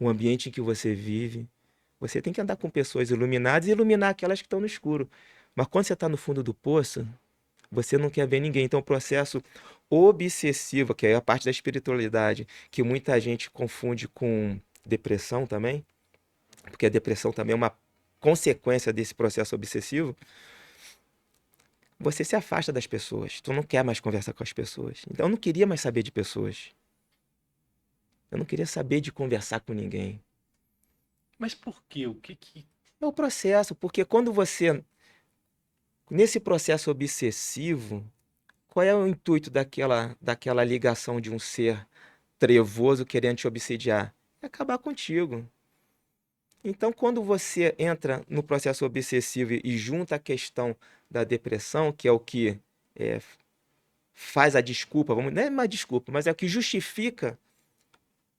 o ambiente em que você vive. Você tem que andar com pessoas iluminadas e iluminar aquelas que estão no escuro. Mas quando você está no fundo do poço, você não quer ver ninguém. Então, o processo obsessivo, que é a parte da espiritualidade, que muita gente confunde com depressão também, porque a depressão também é uma consequência desse processo obsessivo, você se afasta das pessoas. Tu não quer mais conversar com as pessoas. Então, eu não queria mais saber de pessoas. Eu não queria saber de conversar com ninguém. Mas por quê? O que que... É o processo, porque quando você, nesse processo obsessivo, qual é o intuito daquela ligação de um ser trevoso querendo te obsidiar? É acabar contigo. Então, quando você entra no processo obsessivo e junta a questão da depressão, que é o que é, faz a desculpa, vamos, não é uma desculpa, mas é o que justifica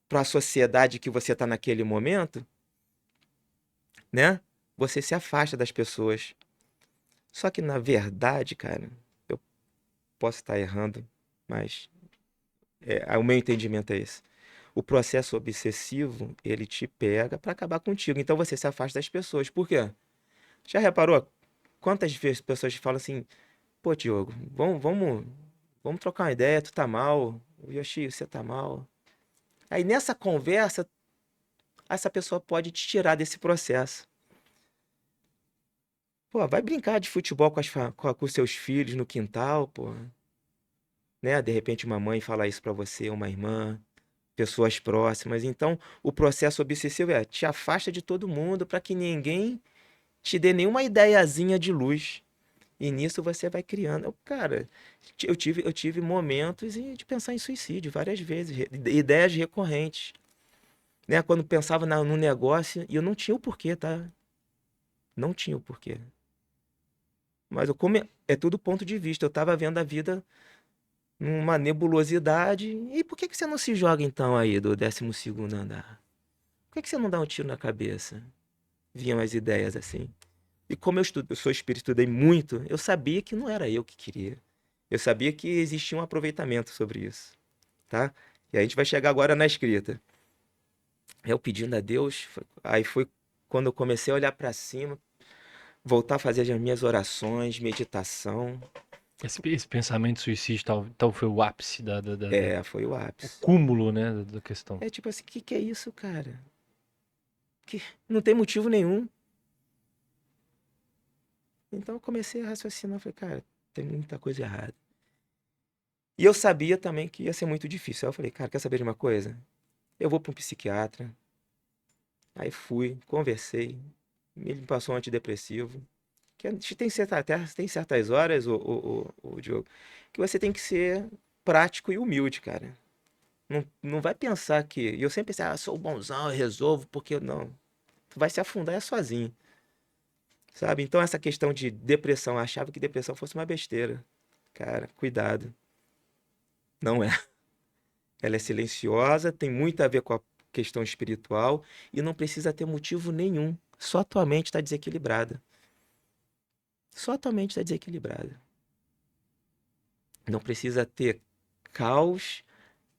para a sociedade que você está naquele momento, né? Você se afasta das pessoas. Só que, na verdade, cara, eu posso estar errando, mas o meu entendimento é esse. O processo obsessivo, ele te pega para acabar contigo. Então você se afasta das pessoas. Por quê? Já reparou quantas vezes pessoas falam assim: pô, Diogo, vamos trocar uma ideia, tu tá mal. Yoshi, você tá mal. Aí nessa conversa, essa pessoa pode te tirar desse processo. Pô, vai brincar de futebol com os seus filhos no quintal, pô. Né? De repente uma mãe fala isso pra você, uma irmã, pessoas próximas. Então, o processo obsessivo te afasta de todo mundo para que ninguém te dê nenhuma ideiazinha de luz. E nisso você vai criando. Cara, eu tive momentos de pensar em suicídio várias vezes, ideias recorrentes. Né? Quando pensava no negócio, e eu não tinha o porquê, tá? Não tinha o porquê. Mas é tudo ponto de vista. Eu tava vendo a vida numa nebulosidade. E por que que você não se joga então aí do 12º andar? Por que que você não dá um tiro na cabeça? Vinham as ideias assim. E como eu sou espírita, estudei muito, eu sabia que não era eu que queria. Eu sabia que existia um aproveitamento sobre isso, tá? E a gente vai chegar agora na escrita. Eu pedindo a Deus, aí foi quando eu comecei a olhar para cima, voltar a fazer as minhas orações, meditação. Esse pensamento suicídio tal foi o ápice Foi o o ápice. cúmulo, né, da questão. É tipo assim, o que que é isso, cara? Que não tem motivo nenhum. Então eu comecei a raciocinar, falei, cara, tem muita coisa errada. E eu sabia também que ia ser muito difícil. Aí eu falei, cara, quer saber de uma coisa? Eu vou para um psiquiatra. Aí fui, conversei, ele me passou um antidepressivo. Tem certas horas, o Diogo, que você tem que ser prático e humilde, cara. Não vai pensar que. E eu sempre pensei, sou bonzão, eu resolvo, porque não. Tu vai se afundar sozinho, sabe? Então, essa questão de depressão, eu achava que depressão fosse uma besteira. Cara, cuidado. Não é. Ela é silenciosa, tem muito a ver com a questão espiritual e não precisa ter motivo nenhum. Só tua mente está desequilibrada. Só tua mente está desequilibrada. Não precisa ter caos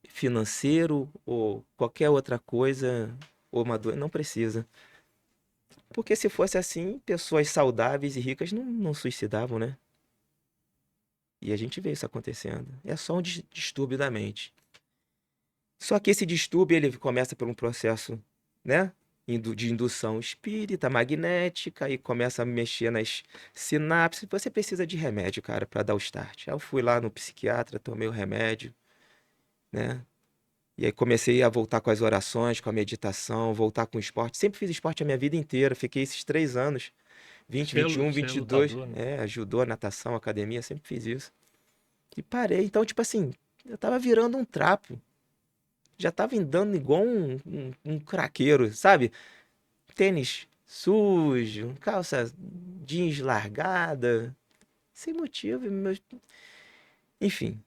financeiro ou qualquer outra coisa ou uma doença. Não precisa. Porque se fosse assim, pessoas saudáveis e ricas não suicidavam, né? E a gente vê isso acontecendo. É só um distúrbio da mente. Só que esse distúrbio ele começa por um processo, né? De indução espírita, magnética, e começa a mexer nas sinapses. Você precisa de remédio, cara, para dar o start. Aí eu fui lá no psiquiatra, tomei o remédio, né? E aí comecei a voltar com as orações, com a meditação, voltar com o esporte. Sempre fiz esporte a minha vida inteira. Fiquei esses 3 anos, 20, 21, Você é 22. lutador, né? Judô, natação, academia, sempre fiz isso. E parei. Então, tipo assim, eu tava virando um trapo. Já tava andando igual um craqueiro, sabe? Tênis sujo, calça jeans largada, sem motivo. Enfim,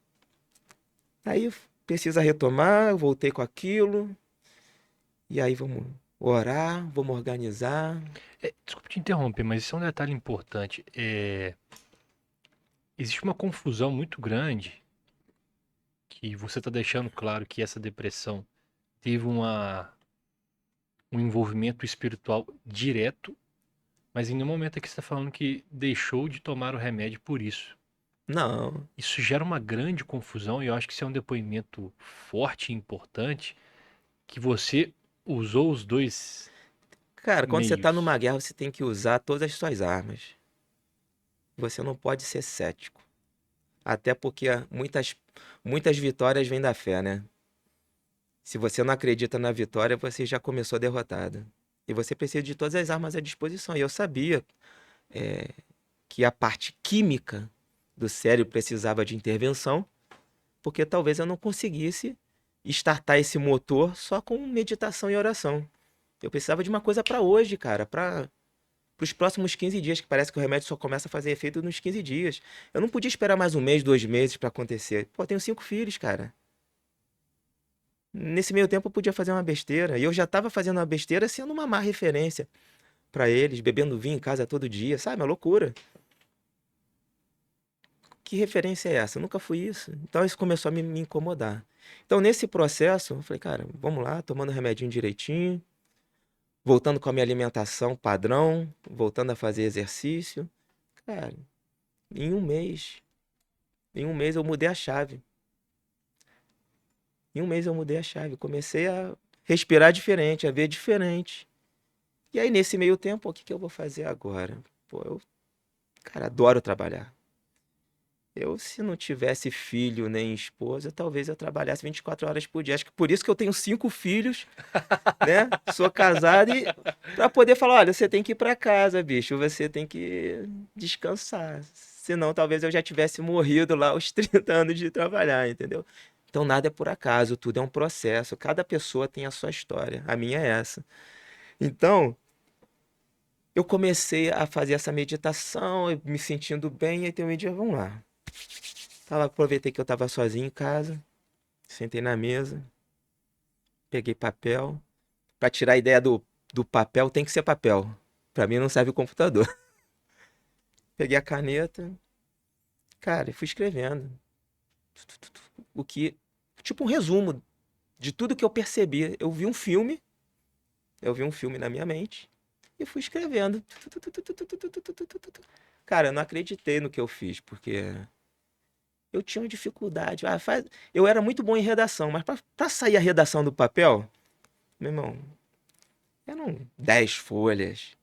aí precisa retomar, eu voltei com aquilo, e aí vamos orar, vamos organizar. Desculpa te interromper, mas isso é um detalhe importante. Existe uma confusão muito grande que você está deixando claro que essa depressão teve uma um envolvimento espiritual direto, mas em nenhum momento aqui você está falando que deixou de tomar o remédio por isso. Não. Isso gera uma grande confusão e eu acho que isso é um depoimento forte e importante que você usou os dois Cara, quando você tá meios. numa guerra, você tem que usar todas as suas armas. Você não pode ser cético. Até porque muitas vitórias vêm da fé, né? Se você não acredita na vitória, você já começou derrotado. E você precisa de todas as armas à disposição. E eu sabia que a parte química do cérebro precisava de intervenção, porque talvez eu não conseguisse startar esse motor só com meditação e oração. Eu precisava de uma coisa para hoje, cara, para os próximos 15 dias, que parece que o remédio só começa a fazer efeito nos 15 dias. Eu não podia esperar mais um mês, 2 meses para acontecer. Pô, eu tenho 5 filhos, cara. Nesse meio tempo eu podia fazer uma besteira. E eu já estava fazendo uma besteira sendo uma má referência para eles, bebendo vinho em casa todo dia, sabe? Uma loucura. Que referência é essa? Eu nunca fui isso. Então isso começou a me incomodar. Então nesse processo, eu falei, cara, vamos lá, tomando o remedinho direitinho, voltando com a minha alimentação padrão, voltando a fazer exercício. Cara, em em um mês eu mudei a chave. Em um mês eu mudei a chave. Comecei a respirar diferente, a ver diferente. E aí nesse meio tempo, o que que eu vou fazer agora? Pô, eu, cara, adoro trabalhar. Eu, se não tivesse filho nem esposa, talvez eu trabalhasse 24 horas por dia. Acho que por isso que eu tenho 5 filhos, né? Sou casado e para poder falar, olha, você tem que ir para casa, bicho, você tem que descansar. Senão, talvez eu já tivesse morrido lá aos 30 anos de trabalhar, entendeu? Então, nada é por acaso, tudo é um processo. Cada pessoa tem a sua história. A minha é essa. Então, eu comecei a fazer essa meditação, eu me sentindo bem, e aí tem um dia, vamos lá. Aproveitei que eu estava sozinho em casa, sentei na mesa, peguei papel. Para tirar a ideia do papel, tem que ser papel. Para mim não serve o computador. Peguei a caneta, cara, e fui escrevendo. O que, tipo um resumo de tudo que eu percebi. Eu vi um filme na minha mente e fui escrevendo. Cara, eu não acreditei no que eu fiz, porque eu tinha uma dificuldade. Eu era muito bom em redação, mas para sair a redação do papel, meu irmão, eram 10 folhas.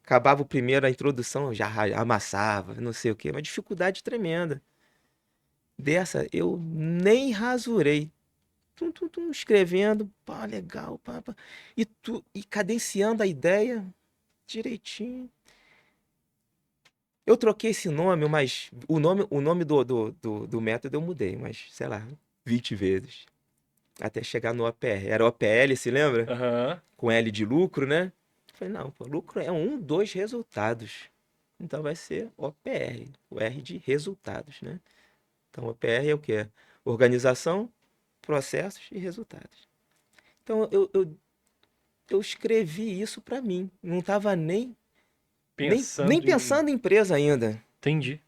Acabava o primeiro, a introdução, eu já amassava, não sei o quê, uma dificuldade tremenda. Dessa, eu nem rasurei. Tum, tum, tum, escrevendo, pá, legal, pá, pá. E cadenciando a ideia direitinho. Eu troquei esse nome, mas o nome do método eu mudei, mas sei lá, 20 vezes. Até chegar no OPR. Era OPL, se lembra? Aham. Com L de lucro, né? Falei, não, pô, lucro é dos resultados. Então vai ser OPR, o R de resultados, né? Então OPR é o quê? Organização, processos e resultados. Então eu escrevi isso para mim. Não estava nem Pensando em. pensando em empresa ainda. Entendi.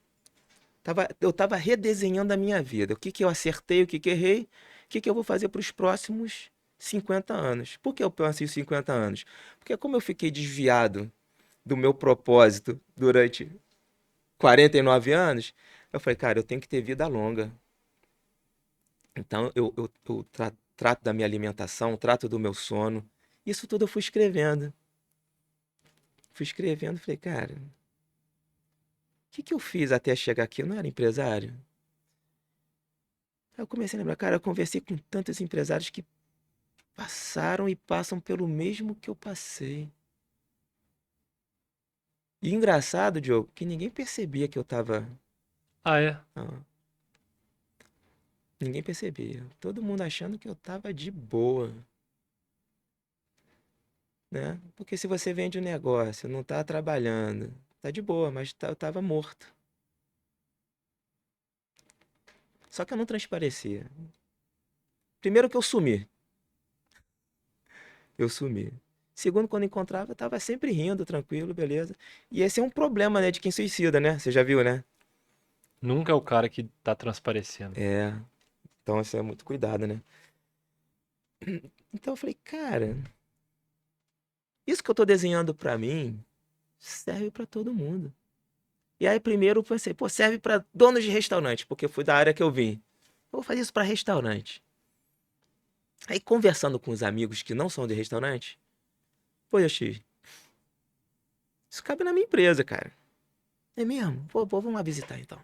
Eu estava redesenhando a minha vida. O que que eu acertei, o que que errei, o que que eu vou fazer para os próximos 50 anos. Por que eu penso em 50 anos? Porque como eu fiquei desviado do meu propósito durante 49 anos, eu falei, cara, eu tenho que ter vida longa. Então eu trato da minha alimentação, trato do meu sono. Isso tudo eu fui escrevendo. Fui escrevendo, falei, cara, o que que eu fiz até chegar aqui? Eu não era empresário. Aí eu comecei a lembrar, cara, eu conversei com tantos empresários que passaram e passam pelo mesmo que eu passei. E engraçado, Diogo, que ninguém percebia que eu tava. Ah, é? Não, ninguém percebia. Todo mundo achando que eu tava de boa, né? Porque se você vende um negócio, não tá trabalhando, tá de boa, mas eu tava morto. Só que eu não transparecia. Primeiro que eu sumi. Eu sumi. Segundo, quando encontrava, eu tava sempre rindo, tranquilo, beleza. E esse é um problema, né, de quem suicida, né? Você já viu, né? Nunca é o cara que tá transparecendo. É. Então, isso é muito cuidado, né? Então eu falei, cara. isso que eu tô desenhando pra mim serve pra todo mundo. E aí primeiro eu pensei, pô, serve pra donos de restaurante, porque foi da área que eu vim. Eu vou fazer isso pra restaurante. Aí conversando com os amigos que não são de restaurante, pô, Yoshi, isso cabe na minha empresa, cara. É mesmo? Pô, vamos lá visitar então.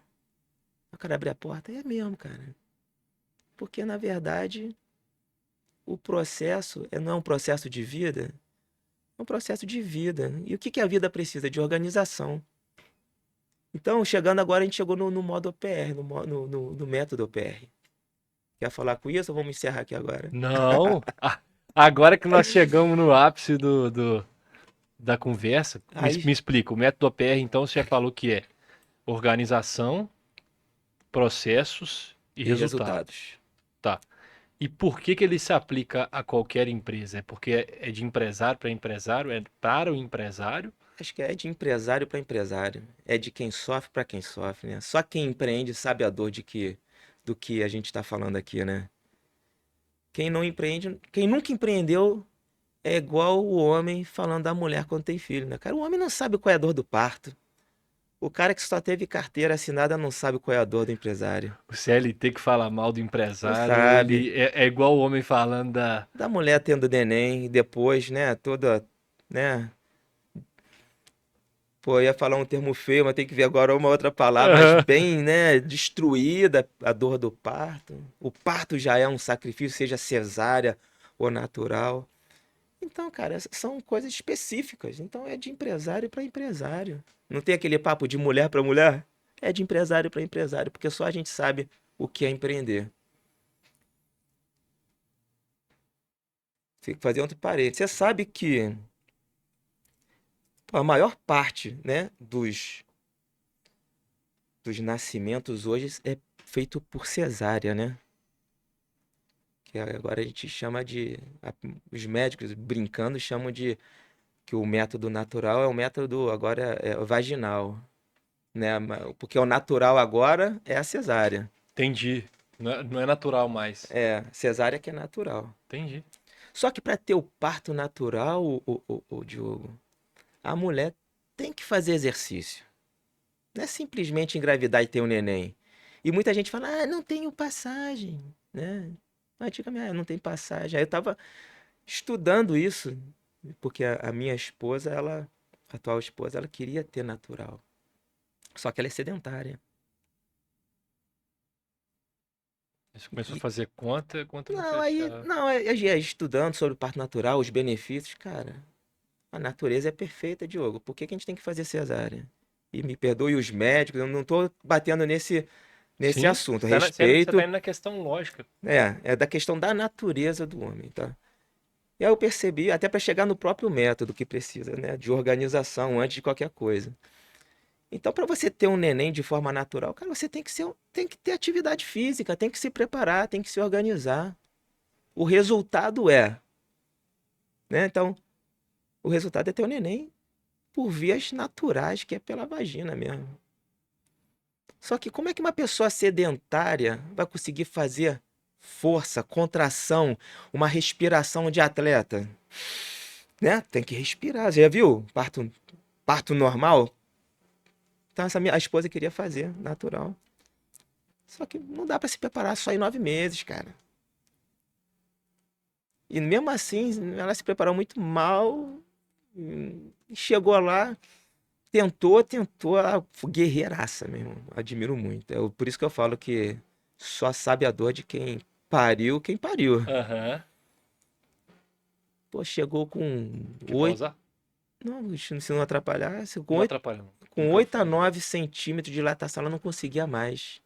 O cara abre a porta, é mesmo, cara. Porque na verdade o processo não é um processo de vida, é um processo de vida. E o que que a vida precisa? De organização. Então, chegando agora, a gente chegou no modo OPR, no método OPR. Quer falar com isso ou vamos encerrar aqui agora? Não. Agora que nós chegamos no ápice da conversa, Aí, me explica. O método OPR, então, você já falou que é organização, processos e e resultados. resultados. Tá. E por que que ele se aplica a qualquer empresa? É porque é de empresário para empresário? É para o empresário? Acho que é de empresário para empresário. É de quem sofre para quem sofre, né? Só quem empreende sabe a dor do que a gente está falando aqui, né? Quem não empreende, quem nunca empreendeu é igual o homem falando da mulher quando tem filho, né? Cara, o homem não sabe qual é a dor do parto. O cara que só teve carteira assinada não sabe qual é a dor do empresário. O CLT que fala mal do Não empresário, sabe. ele é igual o homem falando da. Da mulher tendo neném, e depois, né, toda, né? Pô, eu ia falar um termo feio, mas tem que ver agora uma outra palavra, mas bem, né, destruída a dor do parto. O parto já é um sacrifício, seja cesárea ou natural. Então, cara, são coisas específicas. Então é de empresário para empresário. Não tem aquele papo de mulher para mulher? É de empresário para empresário, porque só a gente sabe o que é empreender. Tem que fazer outro parede. Você sabe que a maior parte, né, dos nascimentos hoje é feito por cesárea, né? Que agora a gente chama de. Os médicos brincando chamam de que o método natural é o método agora é vaginal, né? Porque o natural agora é a cesárea. Entendi. Não é natural mais. É, cesárea que é natural. Entendi. Só que para ter o parto natural, o Diogo, a mulher tem que fazer exercício. Não é simplesmente engravidar e ter um neném. E muita gente fala, ah, não tenho passagem, né? Antigamente, ah, não tem passagem. Aí eu tava estudando isso, porque a minha esposa, a atual esposa, ela queria ter natural. Só que ela é sedentária. Você começou a E, fazer conta não não, aí, fechava. não, é estudando sobre o parto natural, os benefícios, cara, a natureza é perfeita, Diogo. Por que que a gente tem que fazer cesárea? E me perdoe os médicos, eu não tô batendo nesse Sim, assunto. você tá Respeito, indo na questão lógica. é da questão da natureza do homem, tá? E aí eu percebi, até para chegar no próprio método que precisa, né, de organização antes de qualquer coisa. Então, para você ter um neném de forma natural, cara, você tem que ter atividade física, tem que se preparar, tem que se organizar. O resultado é, né? Então, o resultado é ter um neném por vias naturais, que é pela vagina mesmo. Só que como é que uma pessoa sedentária vai conseguir fazer força, contração, uma respiração de atleta? Né? Tem que respirar. Você já viu? Parto normal? Então, a esposa queria fazer natural. Só que não dá pra se preparar só em 9 meses, cara. E mesmo assim, ela se preparou muito mal. E chegou lá, tentou. Ela foi guerreiraça mesmo. Admiro muito. Por isso que eu falo que só sabe a dor de quem pariu. Aham. Pô, chegou com Quer 8. pausar? Não, se não atrapalhar, Não atrapalha, não. O com 8 a microfone. 9 centímetros de dilatação, ela não conseguia mais.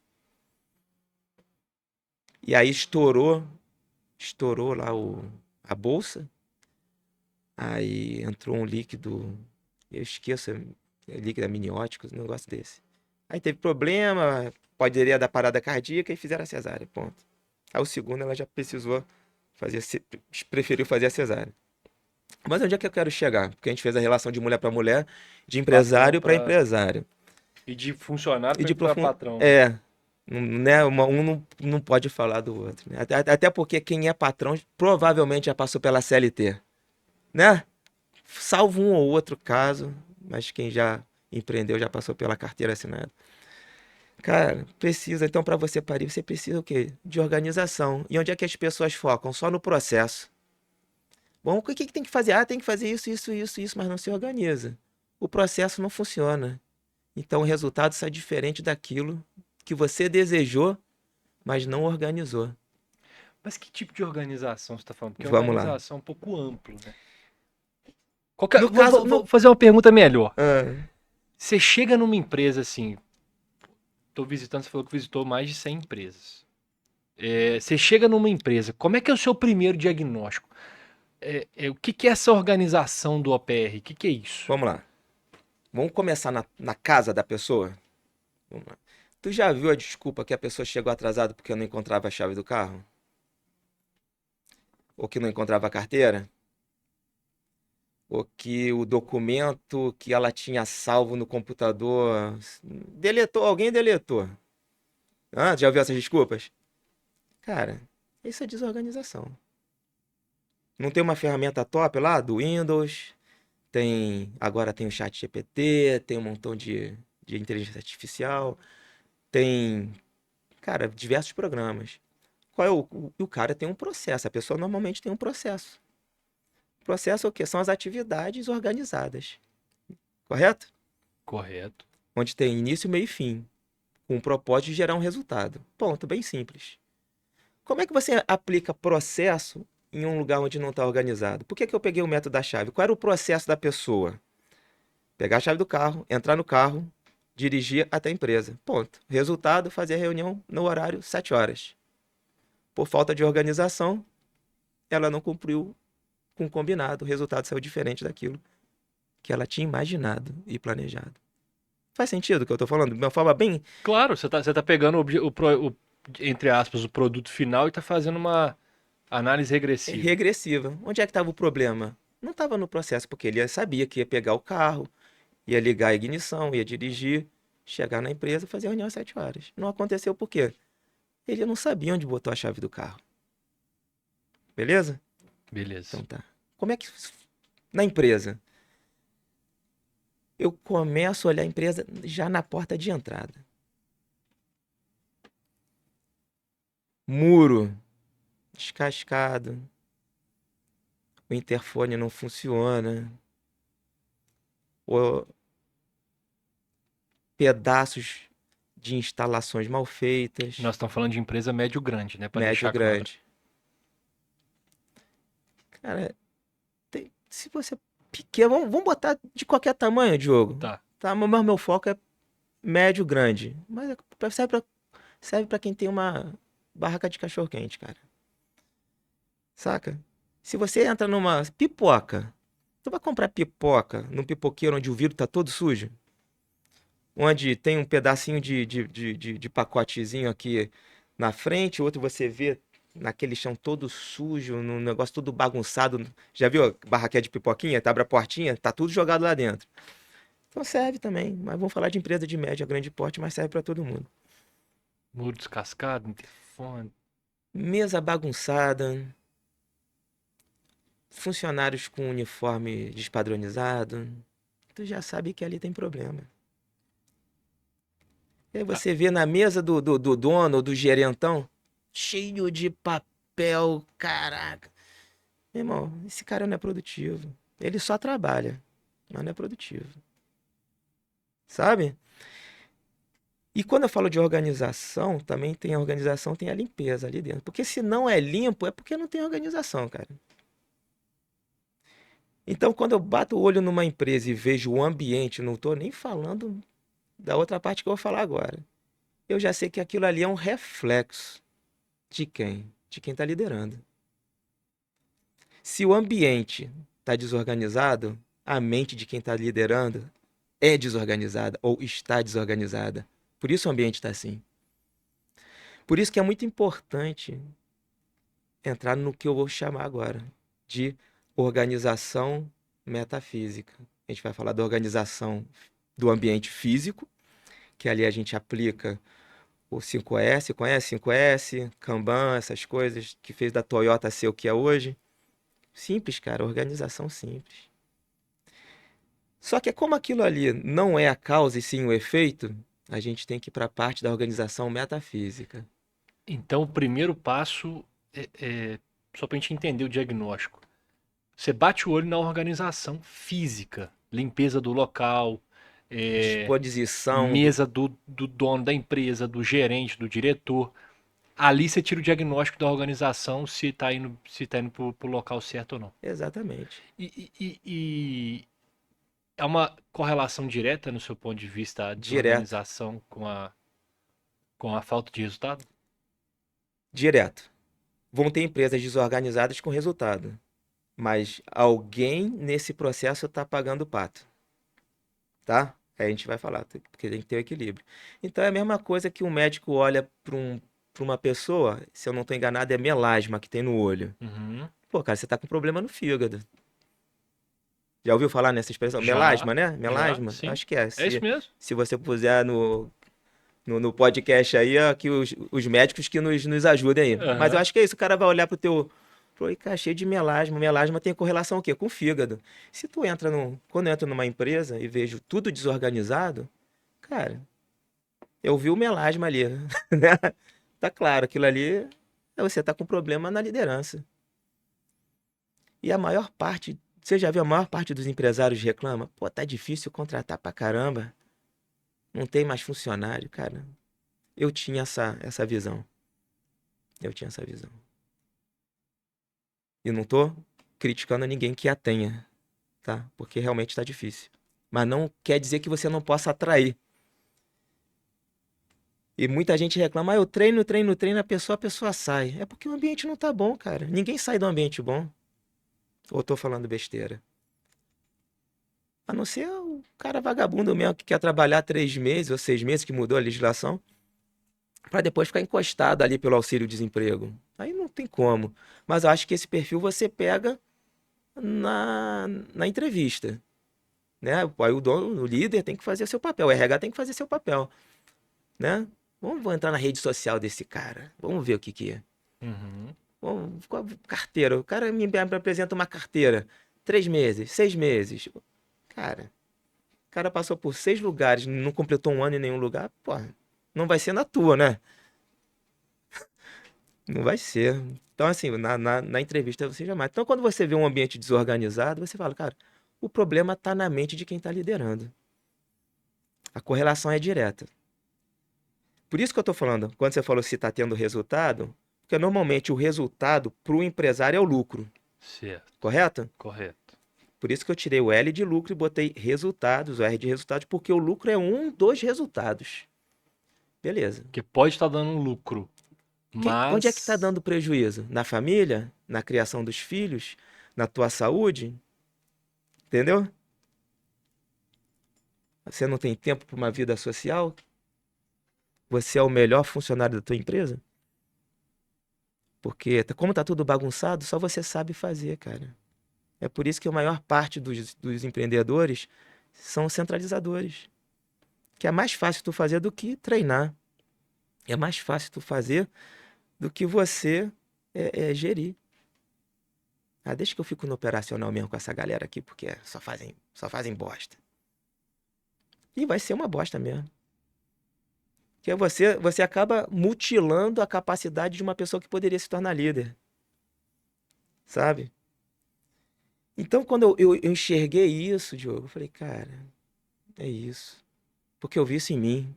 E aí estourou lá a bolsa. Aí entrou um líquido, eu esqueço, é líquido amniótico, um negócio desse. Aí teve problema, poderia dar parada cardíaca e fizeram a cesárea, ponto. Aí o segundo ela já precisou fazer, preferiu fazer a cesárea. Mas onde é que eu quero chegar? Porque a gente fez a relação de mulher para mulher, de De patrão empresário para para. empresário. E de funcionário E de para profundo. patrão, né? É, né? Um não pode falar do outro, né? Até porque quem é patrão provavelmente já passou pela CLT, né? salvo um ou outro caso, mas quem já empreendeu já passou pela carteira assinada. Cara, precisa, então, para você parir, você precisa o quê? De organização. E onde é que as pessoas focam? Só no processo. Bom, o que que tem que fazer? Ah, tem que fazer isso, isso, isso, isso, mas não se organiza. O processo não funciona. Então o resultado sai diferente daquilo que você desejou, mas não organizou. Mas que tipo de organização você está falando? Porque Vamos lá. organização é um pouco amplo, né? No caso, Vou fazer uma pergunta melhor. ah, Você chega numa empresa assim, tô visitando, você falou que visitou mais de 100 empresas. Você chega numa empresa, como é que é o seu primeiro diagnóstico? O que que é essa organização do OPR? O que que é isso? vamos lá. Vamos começar na casa da pessoa? Vamos lá. Tu já viu a desculpa que a pessoa chegou atrasada porque não encontrava a chave do carro? Ou que não encontrava a carteira? Ou que o documento que ela tinha salvo no computador deletou, alguém deletou? Ah, já ouviu essas desculpas? Cara, isso é desorganização. Não tem uma ferramenta top lá do Windows? Agora tem o chat GPT, tem um montão de inteligência artificial, tem, cara, diversos programas. Qual é o cara tem um processo, a pessoa normalmente tem um processo. Processo é o quê? São as atividades organizadas, correto? Correto. Onde tem início, meio e fim, com o propósito de gerar um resultado. Ponto, bem simples. Como é que você aplica processo em um lugar onde não está organizado? Por que que eu peguei o método da chave? Qual era o processo da pessoa? Pegar a chave do carro, entrar no carro, dirigir até a empresa. Ponto. Resultado, fazer a reunião no horário 7 horas. Por falta de organização, ela não cumpriu com o combinado. O resultado saiu diferente daquilo que ela tinha imaginado e planejado. Faz sentido o que eu estou falando? De uma forma bem Claro, você tá pegando entre aspas, o produto final e tá fazendo uma análise regressiva. regressiva. Onde é que estava o problema? Não estava no processo, porque ele sabia que ia pegar o carro, ia ligar a ignição, ia dirigir, chegar na empresa e fazer a reunião às 7 horas. Não aconteceu por quê? Ele não sabia onde botou a chave do carro. Beleza? Beleza. Então tá. Como é que. Na empresa, eu começo a olhar a empresa já na porta de entrada. Muro descascado, o interfone não funciona, o pedaços de instalações mal feitas, Nós estamos falando de empresa médio-grande, né? Para médio deixar claro. grande. Cara, se você pequeno, vamos botar de qualquer tamanho, Diogo. Tá. Tá, mas meu foco é médio grande. Mas serve pra quem tem uma barraca de cachorro quente, cara. Saca? Se você entra numa pipoca, tu vai comprar pipoca num pipoqueiro onde o vidro tá todo sujo? Onde tem um pedacinho de pacotezinho aqui na frente, outro você vê naquele chão todo sujo, num negócio todo bagunçado. Já viu a barraquinha de pipoquinha? Tu abre a portinha, tá tudo jogado lá dentro. Então serve também, mas vamos falar de empresa de média, grande porte, mas serve para todo mundo. Muro descascado, interfone. Mesa bagunçada, funcionários com uniforme despadronizado, tu já sabe que ali tem problema. E aí Tá. você vê na mesa do dono, do gerentão, cheio de papel, caraca. Meu irmão, esse cara não é produtivo. Ele só trabalha, mas não é produtivo. Sabe? E quando eu falo de organização, também tem a organização, tem a limpeza ali dentro. Porque se não é limpo, é porque não tem organização, cara. Então, quando eu bato o olho numa empresa e vejo o ambiente, não estou nem falando da outra parte que eu vou falar agora. Eu já sei que aquilo ali é um reflexo de quem? De quem está liderando. Se o ambiente está desorganizado, a mente de quem está liderando é desorganizada ou está desorganizada. Por isso o ambiente está assim. Por isso que é muito importante entrar no que eu vou chamar agora de organização metafísica. A gente vai falar da organização do ambiente físico, que ali a gente aplica o 5S, conhece 5S, Kanban, essas coisas que fez da Toyota ser o que é hoje. Simples, cara, organização simples. Só que como aquilo ali não é a causa e sim o efeito, a gente tem que ir para a parte da organização metafísica. Então, o primeiro passo é só para a gente entender o diagnóstico. Você bate o olho na organização física, limpeza do local, é, Disposição do. mesa do dono da empresa, do gerente, do diretor. Ali você tira o diagnóstico da organização se tá indo pro local certo ou não. Exatamente. E é uma correlação direta no seu ponto de vista a Direto. desorganização com a falta de resultado? Direto. Vão ter empresas desorganizadas com resultado. Mas alguém nesse processo está pagando o pato, tá? Aí a gente vai falar, porque tem que ter o equilíbrio. Então é a mesma coisa que um médico olha para uma pessoa, se eu não estou enganado, é melasma que tem no olho. Uhum. Pô, cara, você tá com problema no fígado. Já ouviu falar nessa expressão? Já, Melasma, né? já, Melasma? sim. Acho que é. É isso mesmo. Se você puser no podcast aí, aqui os médicos que nos ajudem aí. Mas eu Aham. acho que é isso, o cara vai olhar pro teu. Pô, cara, cheio de melasma. Melasma tem correlação o quê? Com o fígado. Se tu entra no. Quando eu entro numa empresa e vejo tudo desorganizado, cara, eu vi o melasma ali, né? Tá claro, aquilo ali, você tá com problema na liderança. E a maior parte, você já viu a maior parte dos empresários reclama? Pô, tá difícil contratar pra caramba. Não tem mais funcionário, cara. Eu tinha essa visão. Eu tinha essa visão. E não tô criticando ninguém que a tenha, tá? Porque realmente tá difícil. Mas não quer dizer que você não possa atrair. E muita gente reclama, eu treino, treino, treino, a pessoa sai. É porque o ambiente não tá bom, cara. Ninguém sai do ambiente bom. Ou tô falando besteira? A não ser o cara vagabundo mesmo que quer trabalhar 3 meses ou 6 meses, que mudou a legislação, para depois ficar encostado ali pelo auxílio-desemprego. Aí não tem como. Mas eu acho que esse perfil você pega na entrevista, né? Aí o dono, o líder tem que fazer seu papel, o RH tem que fazer seu papel, né? Vamos entrar na rede social desse cara. Vamos ver o que que é. Uhum. Qual carteira? O cara me apresenta uma carteira. 3 meses, 6 meses. Cara, o cara passou por 6 lugares, não completou um ano em nenhum lugar. Pô, não vai ser na tua, né? Não vai ser. Então, assim, na entrevista você jamais. Então, quando você vê um ambiente desorganizado, você fala, cara, o problema está na mente de quem está liderando. A correlação é direta. Por isso que eu estou falando, quando você falou se está tendo resultado, porque normalmente o resultado para o empresário é o lucro, Certo, correto? correto. Por isso que eu tirei o L de lucro e botei resultados, o R de resultados, porque o lucro é um dos resultados. Beleza. Que pode estar dando um lucro, Onde é que está mas dando prejuízo? Na família? Na criação dos filhos? Na tua saúde? Entendeu? Você não tem tempo para uma vida social? Você é o melhor funcionário da tua empresa? Porque como tá tudo bagunçado, só você sabe fazer, cara. É por isso que a maior parte dos empreendedores são centralizadores. Que é mais fácil tu fazer do que treinar. É mais fácil tu fazer do que você gerir. Ah, deixa que eu fico no operacional mesmo com essa galera aqui, porque só fazem bosta. E vai ser uma bosta mesmo. Que você acaba mutilando a capacidade de uma pessoa que poderia se tornar líder, sabe? Então, quando eu enxerguei isso, Diogo, eu falei, cara, é isso. Porque eu vi isso em mim.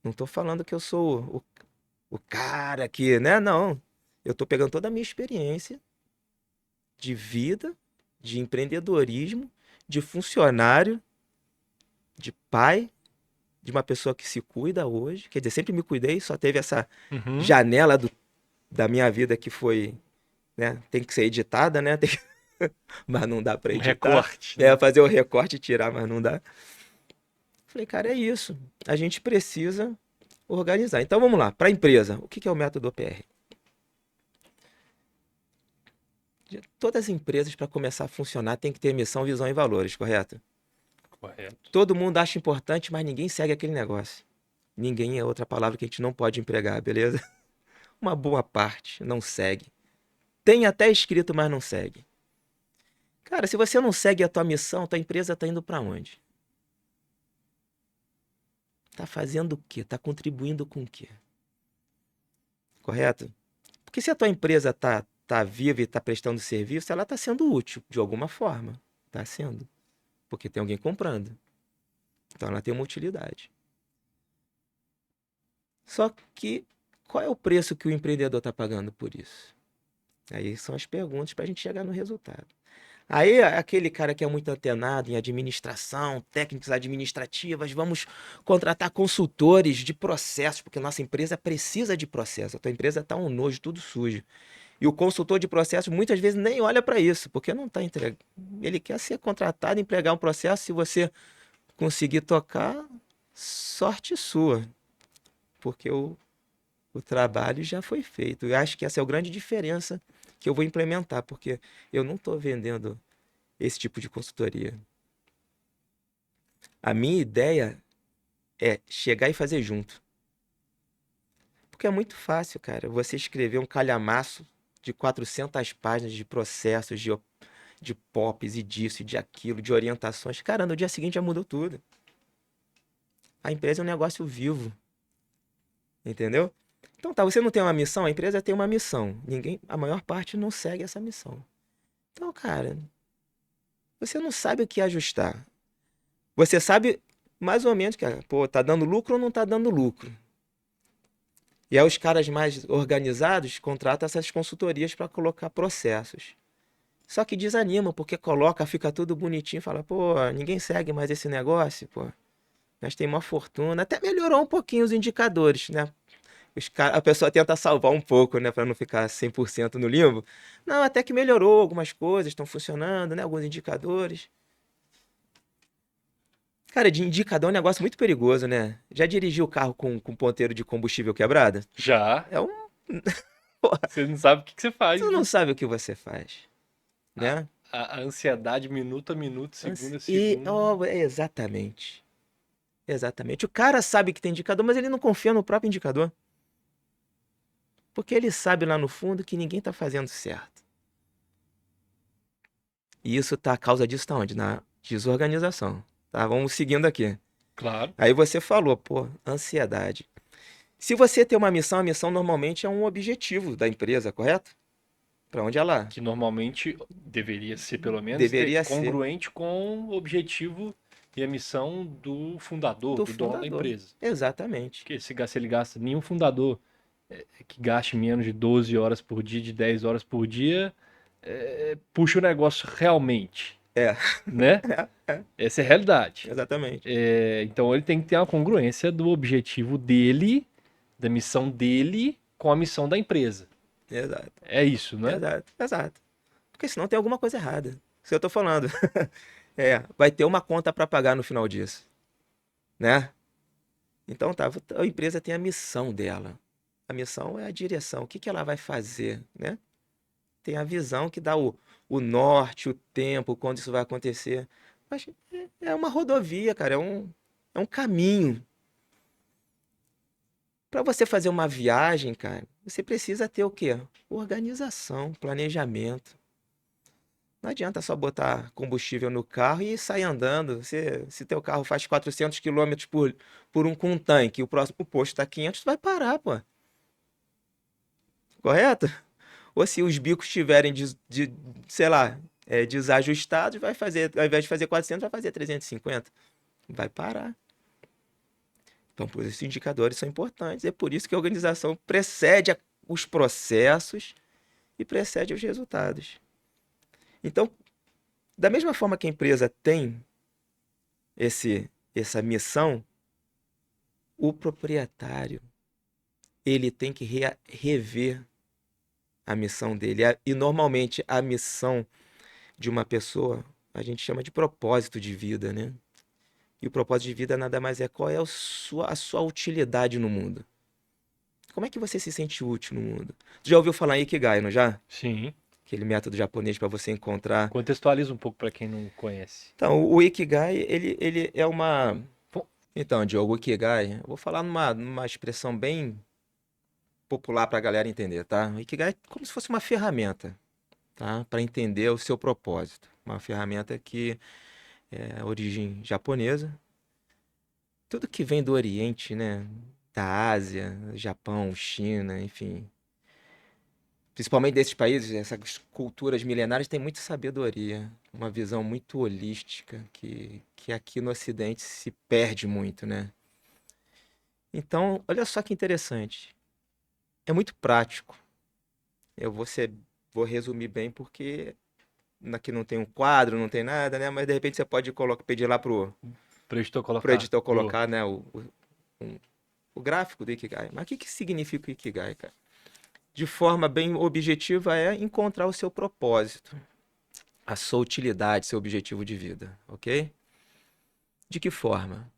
Não tô falando que eu sou o cara aqui, né? Não. Eu tô pegando toda a minha experiência de vida, de empreendedorismo, de funcionário, de pai, de uma pessoa que se cuida hoje. Quer dizer, sempre me cuidei, só teve essa uhum, janela da minha vida que foi, né? Tem que ser editada, né? Mas não dá pra um editar. recorte, É né? fazer o recorte e tirar, mas não dá. Falei, cara, é isso. A gente precisa organizar. Então vamos lá, para a empresa. O que que é o método OPR? Todas as empresas, para começar a funcionar, tem que ter missão, visão e valores, correto? Correto. Todo mundo acha importante, mas ninguém segue aquele negócio. Ninguém é outra palavra que a gente não pode empregar, beleza? Uma boa parte não segue. Tem até escrito, mas não segue. Cara, se você não segue a tua missão, tua empresa tá indo para onde? Tá fazendo o quê? Tá contribuindo com o quê? Correto? Porque se a tua empresa tá viva e tá prestando serviço, ela tá sendo útil de alguma forma. Tá sendo. Porque tem alguém comprando. Então ela tem uma utilidade. Só que qual é o preço que o empreendedor está pagando por isso? Aí são as perguntas para a gente chegar no resultado. Aí aquele cara que é muito antenado em administração, técnicas administrativas, vamos contratar consultores de processos, porque nossa empresa precisa de processo. A tua empresa está um nojo, tudo sujo. E o consultor de processos muitas vezes nem olha para isso, porque não está entregando. Ele quer ser contratado, empregar um processo, se você conseguir tocar, sorte sua, porque o trabalho já foi feito. Eu acho que essa é a grande diferença que eu vou implementar, porque eu não estou vendendo esse tipo de consultoria. A minha ideia é chegar e fazer junto. Porque é muito fácil, cara, você escrever um calhamaço de 400 páginas de processos, de POPs e disso e de aquilo, de orientações. Cara, no dia seguinte já mudou tudo. A empresa é um negócio vivo, entendeu? Então tá, você não tem uma missão, a empresa tem uma missão. Ninguém, a maior parte não segue essa missão. Então, cara, você não sabe o que ajustar. Você sabe mais ou menos que, pô, tá dando lucro ou não tá dando lucro. E aí os caras mais organizados contratam essas consultorias para colocar processos. Só que desanima, porque coloca, fica tudo bonitinho, fala, pô, ninguém segue mais esse negócio, pô. Gastei uma fortuna. Até melhorou um pouquinho os indicadores, né? A pessoa tenta salvar um pouco, né, para não ficar 100% no limbo. Não, até que melhorou algumas coisas, estão funcionando, né, alguns indicadores. Cara, de indicador é um negócio muito perigoso, né? Já dirigiu o carro com ponteiro de combustível quebrado? Já. É um. Porra, Você não sabe o que que você faz, tu não né? sabe o que você faz, A, né? a ansiedade minuto a minuto, segundo a E, segundo. oh, exatamente. Exatamente. O cara sabe que tem indicador, mas ele não confia no próprio indicador. Porque ele sabe lá no fundo que ninguém tá fazendo certo. E isso tá, a causa disso tá onde? Na desorganização. Tá? Vamos seguindo aqui. Claro. Aí você falou, pô, ansiedade. Se você tem uma missão, a missão normalmente é um objetivo da empresa, correto? Para onde ela Que normalmente deveria ser, pelo menos, deveria ser congruente com o objetivo e a missão do fundador, do do dono da fundador. empresa. Exatamente. Porque se ele gasta, nenhum fundador que gaste menos de 12 horas por dia, de 10 horas por dia, puxa o negócio realmente, É, né? é, Essa é a realidade. exatamente. Então ele tem que ter uma congruência do objetivo dele, da missão dele, com a missão da empresa. Exato, É isso, né? exato, exato. Porque senão tem alguma coisa errada. Isso eu tô falando. É, vai ter uma conta para pagar no final disso, né? Então tá, a empresa tem a missão dela. A missão é a direção, o que que ela vai fazer, né? Tem a visão que dá o norte, o tempo, quando isso vai acontecer. Mas é uma rodovia, cara, é um caminho. Para você fazer uma viagem, cara, você precisa ter o quê? Organização, planejamento. Não adianta só botar combustível no carro e sair andando. Se teu carro faz 400 quilômetros com um tanque e o próximo posto está 500, tu vai parar, pô. Correto? Ou se os bicos estiverem, sei lá, desajustados, vai fazer, ao invés de fazer 400, vai fazer 350. Vai parar. Então, por isso, os indicadores são importantes. É por isso que a organização precede os processos e precede os resultados. Então, da mesma forma que a empresa tem essa missão, o proprietário ele tem que rever a missão dele. E normalmente a missão de uma pessoa a gente chama de propósito de vida, né? E o propósito de vida nada mais é qual é a sua utilidade no mundo. Como é que você se sente útil no mundo? Tu já ouviu falar em Ikigai, não já? Sim. Aquele método japonês para você encontrar. Contextualiza um pouco para quem não conhece. Então, o Ikigai, ele é uma. Então, Diogo, o Ikigai, eu vou falar numa expressão bem popular para a galera entender, tá? O Ikigai é como se fosse uma ferramenta. tá? Para entender o seu propósito. Uma ferramenta que é origem japonesa. Tudo que vem do Oriente, né? Da Ásia, Japão, China, enfim. Principalmente desses países, essas culturas milenares têm muita sabedoria, uma visão muito holística que aqui no Ocidente se perde muito, né? Então, olha só que interessante. É muito prático. Eu vou ser, vou resumir bem porque aqui não tem um quadro, não tem nada, né? Mas de repente você pode pedir lá Para editor pro colocar. editor Boa. colocar, né, um- o gráfico do Ikigai. Mas o que que significa o Ikigai, cara? De forma bem objetiva é encontrar o seu propósito, a sua utilidade, seu objetivo de vida, ok? De que forma?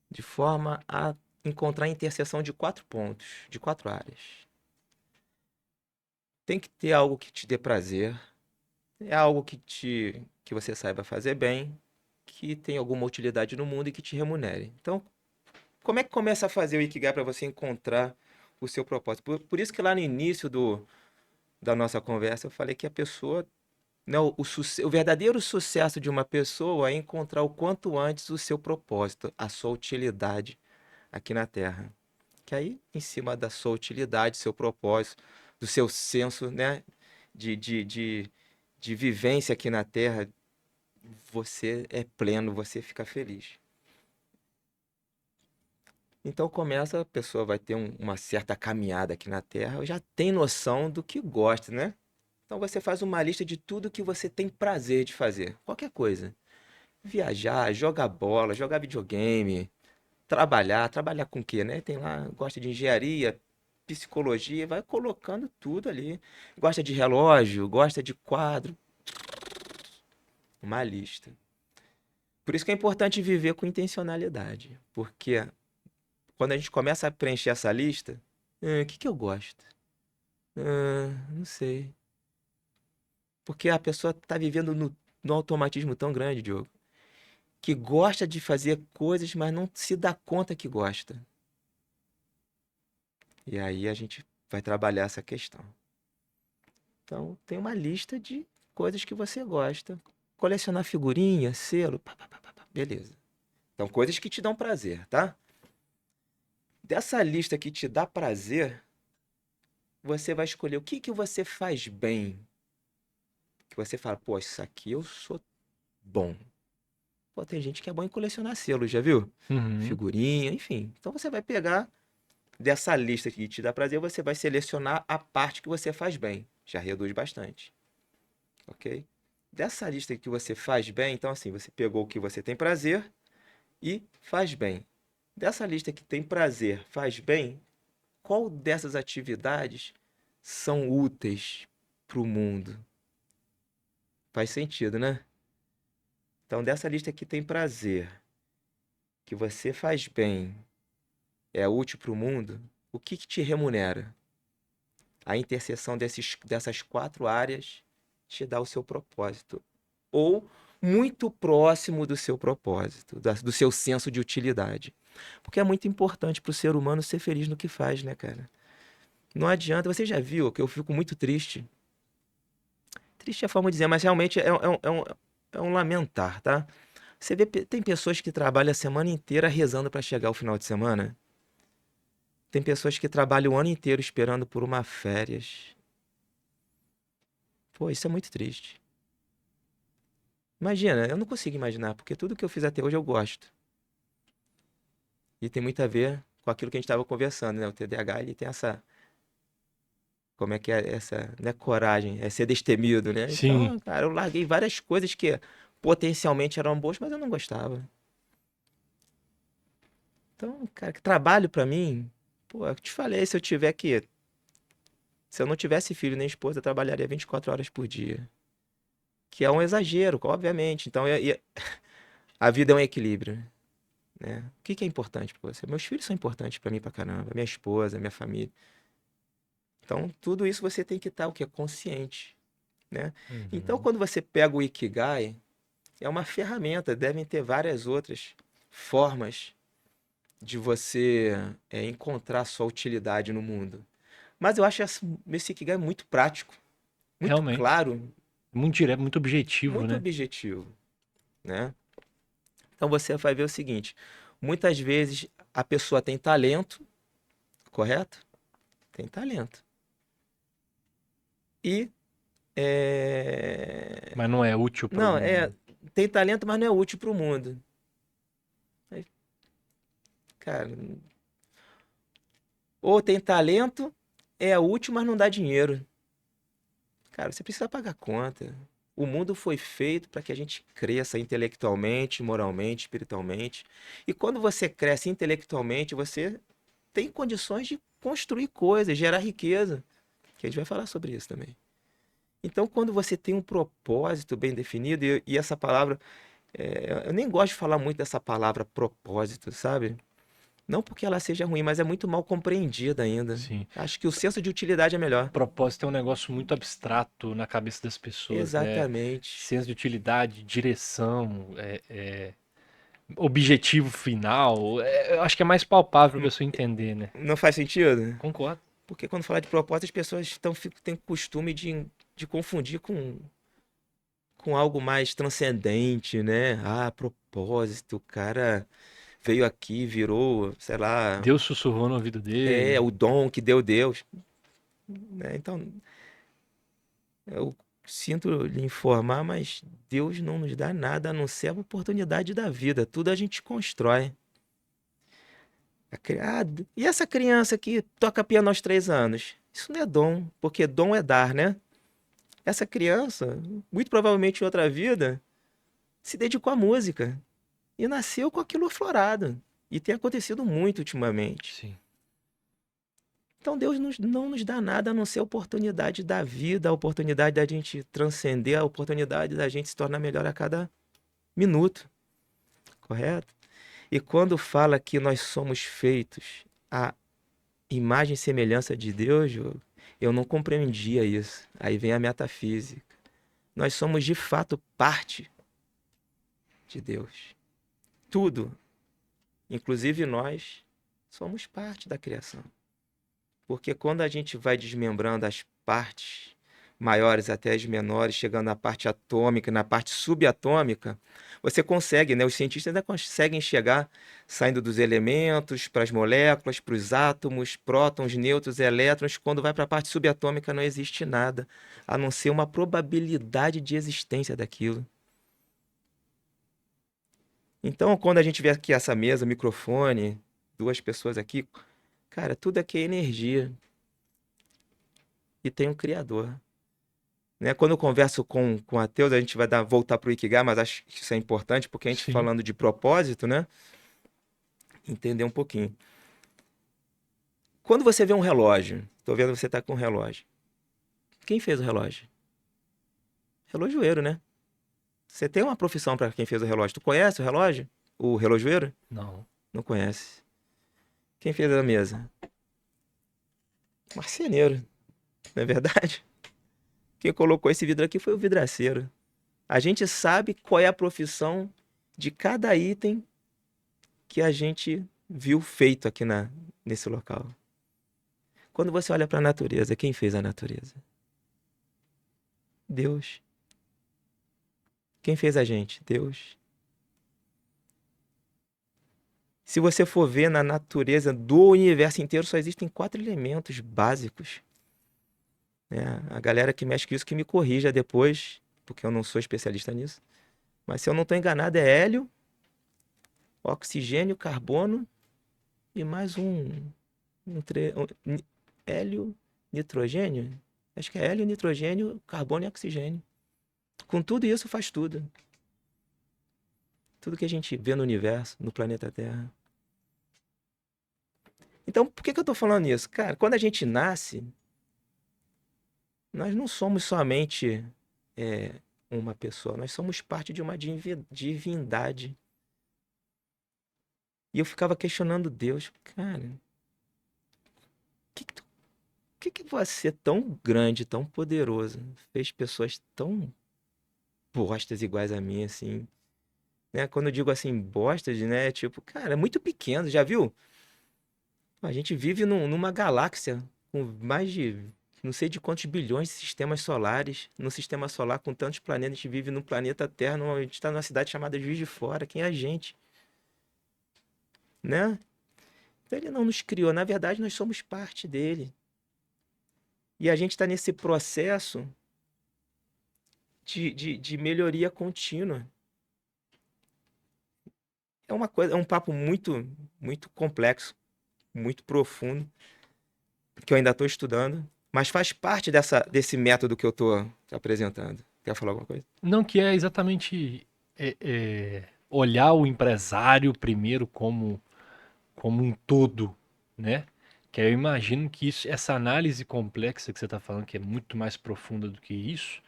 De forma a encontrar a interseção de 4 pontos, de 4 áreas. Tem que ter algo que te dê prazer, é algo que você saiba fazer bem, que tem alguma utilidade no mundo e que te remunere. Então, como é que começa a fazer o Ikigai para você encontrar o seu propósito? Por isso que lá no início da nossa conversa eu falei que a pessoa, né, o verdadeiro sucesso de uma pessoa é encontrar o quanto antes o seu propósito, a sua utilidade aqui na Terra. Que aí, em cima da sua utilidade, seu propósito, do seu senso, né, de, de, de, de vivência aqui na Terra, você é pleno, você fica feliz. Então começa, a pessoa vai ter uma certa caminhada aqui na Terra, já tem noção do que gosta, né? Então você faz uma lista de tudo que você tem prazer de fazer, qualquer coisa. Viajar, jogar bola, jogar videogame, trabalhar com o quê, né? Tem lá, gosta de engenharia, psicologia, vai colocando tudo ali. Gosta de relógio, gosta de quadro, uma lista. Por isso que é importante viver com intencionalidade, porque quando a gente começa a preencher essa lista, o que que eu gosto? Não sei. Porque a pessoa está vivendo no automatismo tão grande, Diogo, que gosta de fazer coisas, mas não se dá conta que gosta. E aí a gente vai trabalhar essa questão. Então, tem uma lista de coisas que você gosta. Colecionar figurinha, selo, pá, pá, pá, pá, pá, beleza. Então, coisas que te dão prazer, tá? Dessa lista que te dá prazer, você vai escolher o que que você faz bem. Que você fala, pô, isso aqui eu sou bom. Pô, tem gente que é bom em colecionar selos, já viu? Uhum. Figurinha, enfim. Então você vai pegar dessa lista que te dá prazer, você vai selecionar a parte que você faz bem. Já reduz bastante, ok? Dessa lista que você faz bem, então assim, você pegou o que você tem prazer e faz bem. Dessa lista que tem prazer, faz bem, qual dessas atividades são úteis para o mundo? Faz sentido, né? Então, dessa lista que tem prazer, que você faz bem, é útil para o mundo, o que que te remunera? A interseção dessas 4 áreas te dá o seu propósito. Ou muito próximo do seu propósito, do seu senso de utilidade. Porque é muito importante para o ser humano ser feliz no que faz, né, cara? Não adianta, você já viu que eu fico muito triste. Triste é a forma de dizer, mas realmente é um lamentar, tá? Você vê, tem pessoas que trabalham a semana inteira rezando para chegar o final de semana. Tem pessoas que trabalham o ano inteiro esperando por uma férias. Pô, isso é muito triste. Imagina, eu não consigo imaginar, porque tudo que eu fiz até hoje eu gosto. E tem muito a ver com aquilo que a gente estava conversando, né? O TDAH, ele tem essa, como é que é essa, não é coragem, é ser destemido, né? Sim. Então, cara, eu larguei várias coisas que potencialmente eram boas, mas eu não gostava. Então, cara, que trabalho pra mim, pô, eu te falei, se eu não tivesse filho nem esposa, eu trabalharia 24 horas por dia. Que é um exagero, obviamente. Então, a vida é um equilíbrio, né? O que que é importante pra você? Meus filhos são importantes pra mim pra caramba, minha esposa, minha família. Então, tudo isso você tem que estar o quê? Consciente, né? Então, Uhum. quando você pega o Ikigai, é uma ferramenta, devem ter várias outras formas de você encontrar sua utilidade no mundo. Mas eu acho esse Ikigai muito prático. muito Realmente. claro, Muito direto, muito objetivo, muito né? objetivo, né? Então você vai ver o seguinte: muitas vezes a pessoa tem talento, correto? Tem talento. E Mas não é útil para o não, mundo. tem talento, mas não é útil para o mundo. Aí, cara, ou tem talento, é útil, mas não dá dinheiro. Cara, você precisa pagar conta. O mundo foi feito para que a gente cresça intelectualmente, moralmente, espiritualmente. E quando você cresce intelectualmente, você tem condições de construir coisas, gerar riqueza. Que a gente vai falar sobre isso também. Então, quando você tem um propósito bem definido, e essa palavra, eu nem gosto de falar muito dessa palavra propósito, sabe? Não porque ela seja ruim, mas é muito mal compreendida ainda. Sim. Acho que o senso de utilidade é melhor. Propósito é um negócio muito abstrato na cabeça das pessoas, né? Exatamente. Senso de utilidade, direção, objetivo final. Eu acho que é mais palpável para a Hum, pessoa entender, né? Não faz sentido? Concordo. Porque quando fala de propósito, as pessoas têm costume de confundir com algo mais transcendente, né? Ah, propósito, o cara veio aqui, virou, sei lá, Deus sussurrou no ouvido dele. o dom que deu Deus, né? Então, eu sinto lhe informar, mas Deus não nos dá nada a não ser a oportunidade da vida. Tudo a gente constrói. E essa criança que toca piano aos 3 anos? Isso não é dom, porque dom é dar, né? Essa criança, muito provavelmente em outra vida, se dedicou à música e nasceu com aquilo aflorado. E tem acontecido muito ultimamente. Sim. Então Deus não nos dá nada a não ser a oportunidade da vida, a oportunidade da gente transcender, a oportunidade da gente se tornar melhor a cada minuto, correto? E quando fala que nós somos feitos à imagem e semelhança de Deus, Diogo, eu não compreendia isso. Aí vem a metafísica. Nós somos de fato parte de Deus. Tudo, inclusive nós, somos parte da criação. Porque quando a gente vai desmembrando as partes maiores até as menores, chegando na parte atômica, na parte subatômica, você consegue, né? Os cientistas ainda conseguem chegar saindo dos elementos para as moléculas, para os átomos, prótons, nêutrons, elétrons. Quando vai para a parte subatômica, não existe nada, a não ser uma probabilidade de existência daquilo. Então, quando a gente vê aqui essa mesa, microfone, duas pessoas aqui, cara, tudo aqui é energia e tem um criador. Né? Quando eu converso com ateus, a gente vai voltar para o Ikigai, mas acho que isso é importante, porque a gente Sim. falando de propósito, né? Entender um pouquinho. Quando você vê um relógio, tô vendo você tá com um relógio. Quem fez o relógio? Relojoeiro, né? Você tem uma profissão para quem fez o relógio. Tu conhece o relógio? O relojoeiro? Não. Não conhece. Quem fez a mesa? Marceneiro, não é verdade? Quem colocou esse vidro aqui foi o vidraceiro. A gente sabe qual é a profissão de cada item que a gente viu feito aqui nesse local. Quando você olha para a natureza, quem fez a natureza? Deus. Quem fez a gente? Deus. Se você for ver na natureza do universo inteiro, só existem 4 elementos básicos. Né? A galera que mexe com isso que me corrija depois, porque eu não sou especialista nisso. Mas se eu não estou enganado, é hélio, oxigênio, carbono e mais hélio, nitrogênio. Acho que é hélio, nitrogênio, carbono e oxigênio. Com tudo isso faz tudo. Tudo que a gente vê no universo, no planeta Terra. Então, por que eu tô falando isso? Cara, quando a gente nasce, nós não somos somente uma pessoa, nós somos parte de uma divindade. E eu ficava questionando Deus, cara, que que tu- que você tão grande, tão poderoso, fez pessoas tão bostas iguais a mim, assim, né? Quando eu digo assim, bostas, né? Tipo, cara, é muito pequeno, já viu? A gente vive numa galáxia com mais de não sei de quantos bilhões de sistemas solares. No sistema solar, com tantos planetas, a gente vive no planeta Terra, a gente está numa cidade chamada Juiz de Fora. Quem é a gente? Né? Então ele não nos criou, na verdade nós somos parte dele. E a gente está nesse processo de melhoria contínua. É uma coisa, é um papo muito, muito complexo, muito profundo, que eu ainda estou estudando, mas faz parte desse método que eu estou apresentando. Quer falar alguma coisa? Não, que é exatamente olhar o empresário primeiro como um todo, né? Que aí eu imagino que essa análise complexa que você está falando, que é muito mais profunda do que isso,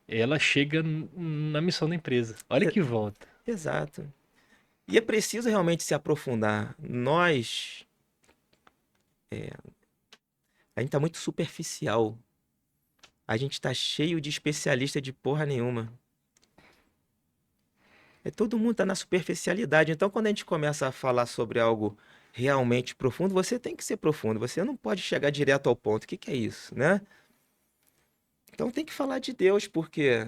ela chega na missão da empresa. Olha E- que volta. Exato. E é preciso realmente se aprofundar. A gente está muito superficial. A gente está cheio de especialista de porra nenhuma. Todo mundo está na superficialidade. Então, quando a gente começa a falar sobre algo realmente profundo, você tem que ser profundo. Você não pode chegar direto ao ponto. O que que é isso, né? Então, tem que falar de Deus, porque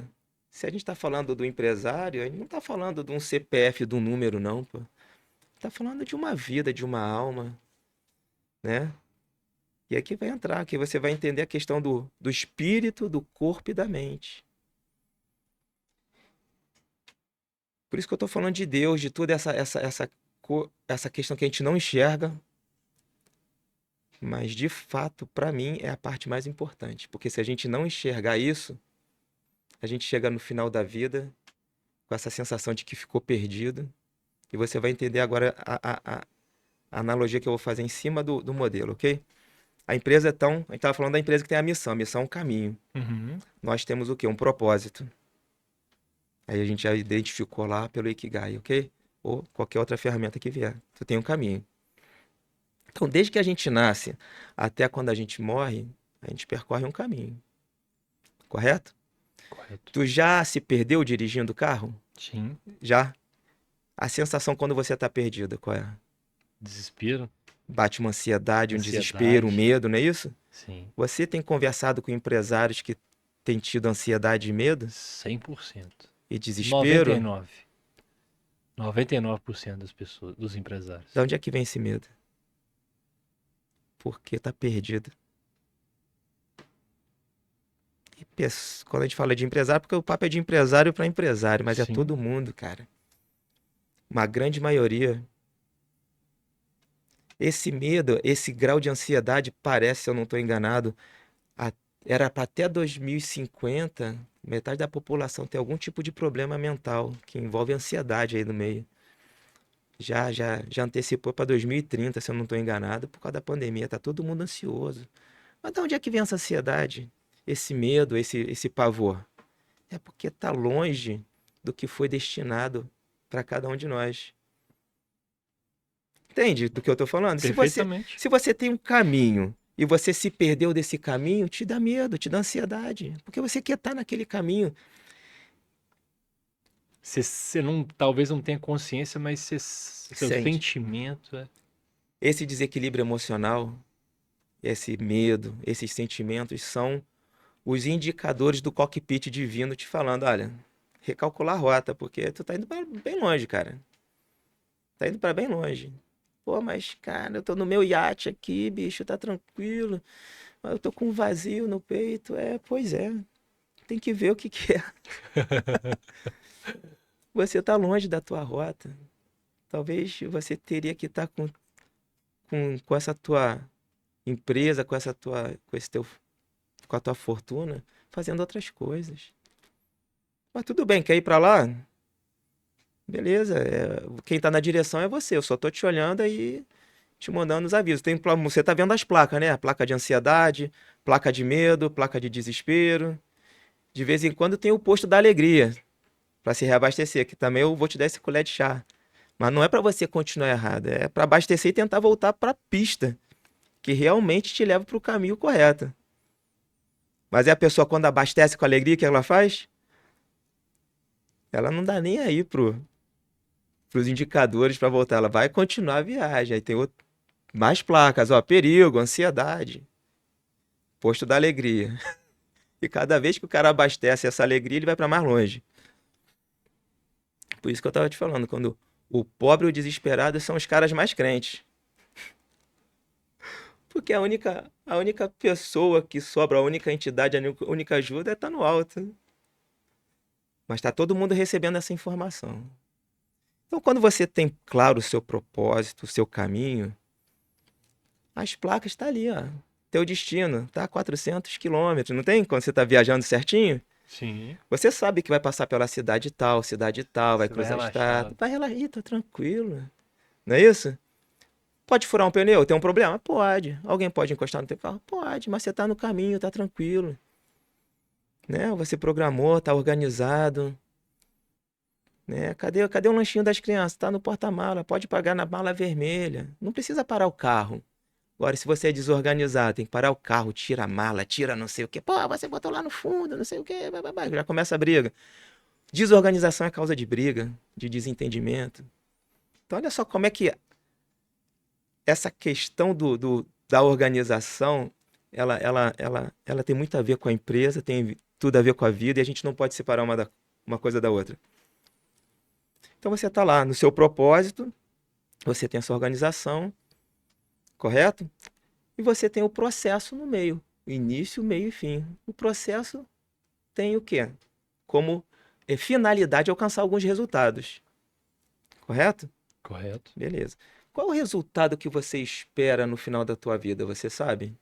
se a gente está falando do empresário, a gente não está falando de um CPF, de um número, não, pô. Está falando de uma vida, de uma alma, né? E aqui vai entrar, aqui você vai entender a questão do espírito, do corpo e da mente. Por isso que eu estou falando de Deus, de toda essa questão que a gente não enxerga, mas de fato, para mim, é a parte mais importante. Porque se a gente não enxergar isso, a gente chega no final da vida com essa sensação de que ficou perdido. E você vai entender agora a analogia que eu vou fazer em cima do modelo, ok? A empresa, então, a gente estava falando da empresa que tem a missão é um caminho. Uhum. Nós temos o quê? Um propósito. Aí a gente já identificou lá pelo Ikigai, ok? Ou qualquer outra ferramenta que vier. Tu tem um caminho. Então, desde que a gente nasce até quando a gente morre, a gente percorre um caminho. Correto? Correto. Tu já se perdeu dirigindo o carro? Sim. Já? A sensação quando você tá perdido, qual é? Desespero, Bate uma ansiedade, um desespero, um ansiedade. medo, não é isso? Sim. Você tem conversado com empresários que têm tido ansiedade e medo 100%. e desespero? 99% das pessoas, dos empresários. De onde é que vem esse medo? Porque tá perdido. E quando a gente fala de empresário, porque o papo é de empresário para empresário, mas é Sim. todo mundo, cara. Uma grande maioria. Esse medo, esse grau de ansiedade, parece, se eu não estou enganado, a- era para até 2050, metade da população ter algum tipo de problema mental, que envolve ansiedade aí no meio. Já antecipou para 2030, se eu não estou enganado, por causa da pandemia. Tá todo mundo ansioso. Mas de onde é que vem essa ansiedade? Esse medo, esse pavor? É porque tá longe do que foi destinado para cada um de nós. Entende do que eu tô falando? Perfeitamente. Se você tem um caminho e você se perdeu desse caminho, te dá medo, te dá ansiedade. Porque você quer estar naquele caminho. Você não, talvez não tenha consciência, mas seu Sente. sentimento é. Esse desequilíbrio emocional, esse medo, esses sentimentos são os indicadores do cockpit divino te falando, olha, recalcular a rota, porque tu tá indo pra bem longe, cara. Tá indo pra bem longe. Pô, mas, cara, eu tô no meu iate aqui, bicho, tá tranquilo. Mas eu tô com um vazio no peito. Pois é. Tem que ver o que que é. Você tá longe da tua rota. Talvez você teria que estar com essa tua empresa, com a tua fortuna, fazendo outras coisas. Mas tudo bem, quer ir pra lá? Beleza. Quem tá na direção é você. Eu só tô te olhando aí, te mandando os avisos. Você tá vendo as placas, né? Placa de ansiedade, placa de medo, placa de desespero. De vez em quando tem o posto da alegria para se reabastecer, que também eu vou te dar esse colher de chá. Mas não é para você continuar errado, é para abastecer e tentar voltar para a pista, que realmente te leva para o caminho correto. Mas é a pessoa quando abastece com alegria, o que ela faz? Ela não dá nem aí pros indicadores para voltar, ela vai continuar a viagem. Aí tem mais placas, ó, perigo, ansiedade. posto da alegria. E cada vez que o cara abastece essa alegria, ele vai para mais longe. Por isso que eu tava te falando, quando o pobre e o desesperado são os caras mais crentes. Porque a única pessoa que sobra, a única entidade, a única ajuda é estar no alto. Mas está todo mundo recebendo essa informação. Então, quando você tem claro o seu propósito, o seu caminho, as placas estão ali, ó. Teu destino está a 400 quilômetros, não tem? Quando você está viajando certinho, Sim. você sabe que vai passar pela cidade tal, vai Você vai cruzar a estrada. relaxado. Vai relaxar, ih, tá tranquilo. Não é isso? Pode furar um pneu? Tem um problema? Pode. Alguém pode encostar no teu carro? Pode, mas você está no caminho, tá tranquilo. Né? Você programou, tá organizado. Né? Cadê o lanchinho das crianças? Tá no porta-mala, pode pagar na mala vermelha. Não precisa parar o carro. Agora, se você é desorganizado, tem que parar o carro, tira a mala, tira não sei o quê. Pô, você botou lá no fundo, não sei o quê. Já começa a briga. Desorganização é causa de briga, de desentendimento. Então, olha só como é que essa questão da organização, ela tem muito a ver com a empresa, tem tudo a ver com a vida, e a gente não pode separar uma coisa da outra. Então, você está lá no seu propósito, você tem essa organização, correto? E você tem o processo no meio, início, meio e fim. O processo tem o quê? Como finalidade alcançar alguns resultados, correto? Correto. Beleza. Qual o resultado que você espera no final da tua vida, você sabe?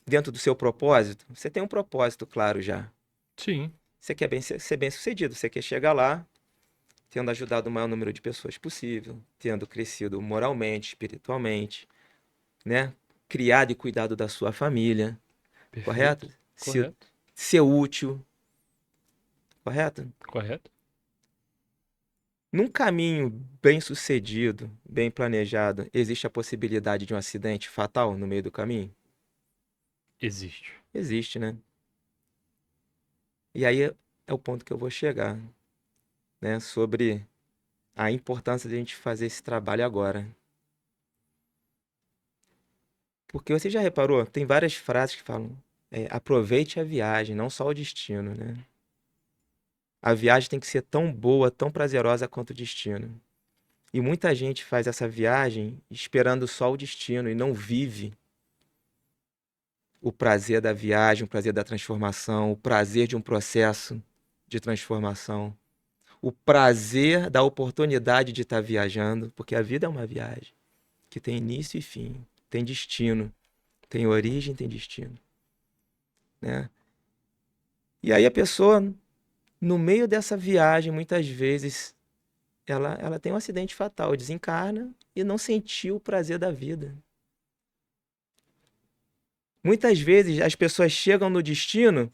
Dentro do seu propósito, você tem um propósito claro já. Sim. Você quer ser bem-sucedido, você quer chegar lá, tendo ajudado o maior número de pessoas possível, tendo crescido moralmente, espiritualmente, né? Criado e cuidado da sua família, correto? Perfeito. Ser, Correto. ser útil, correto? Correto. Num caminho bem sucedido, bem planejado, existe a possibilidade de um acidente fatal no meio do caminho? Existe. Existe, né? E aí é o ponto que eu vou chegar, né? Sobre a importância de a gente fazer esse trabalho agora. Porque você já reparou, tem várias frases que falam, aproveite a viagem, não só o destino, né? A viagem tem que ser tão boa, tão prazerosa quanto o destino. E muita gente faz essa viagem esperando só o destino e não vive o prazer da viagem, o prazer da transformação, o prazer de um processo de transformação, o prazer da oportunidade de estar viajando, porque a vida é uma viagem que tem início e fim, tem destino, tem origem, tem destino, né? E aí a pessoa, no meio dessa viagem, muitas vezes, ela tem um acidente fatal, desencarna e não sentiu o prazer da vida. Muitas vezes as pessoas chegam no destino,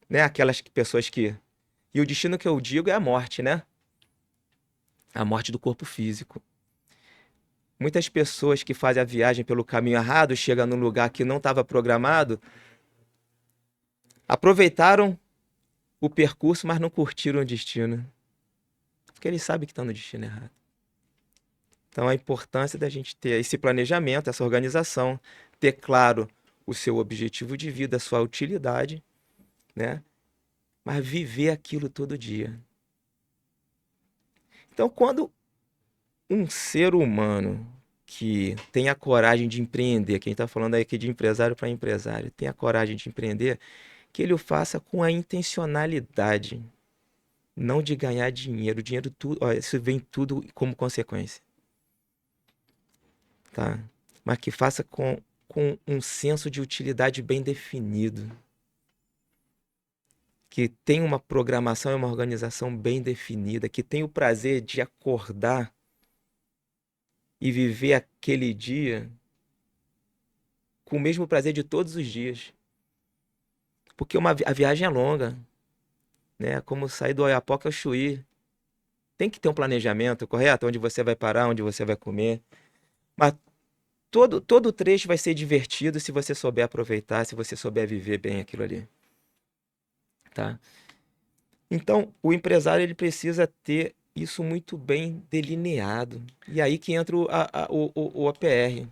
né? Aquelas pessoas que... E o destino que eu digo é a morte, né? A morte do corpo físico. Muitas pessoas que fazem a viagem pelo caminho errado, chegam num lugar que não estava programado, aproveitaram o percurso, mas não curtiram o destino. Porque eles sabem que estão no destino errado. Então, a importância da gente ter esse planejamento, essa organização, ter claro o seu objetivo de vida, a sua utilidade, né? Mas viver aquilo todo dia. Então, quando um ser humano que tem a coragem de empreender, quem está falando aí aqui de empresário para empresário, tem a coragem de empreender, que ele o faça com a intencionalidade, não de ganhar dinheiro. O dinheiro, tudo, ó, isso vem tudo como consequência, tá? Mas que faça com um senso de utilidade bem definido, que tenha uma programação e uma organização bem definida, que tenha o prazer de acordar e viver aquele dia com o mesmo prazer de todos os dias. Porque a viagem é longa, né? Como sair do Oiapoque ao Chuí. Tem que ter um planejamento, correto? Onde você vai parar, onde você vai comer. Mas todo trecho vai ser divertido se você souber aproveitar, se você souber viver bem aquilo ali, tá? Então, o empresário ele precisa ter isso muito bem delineado. E aí que entra o APR.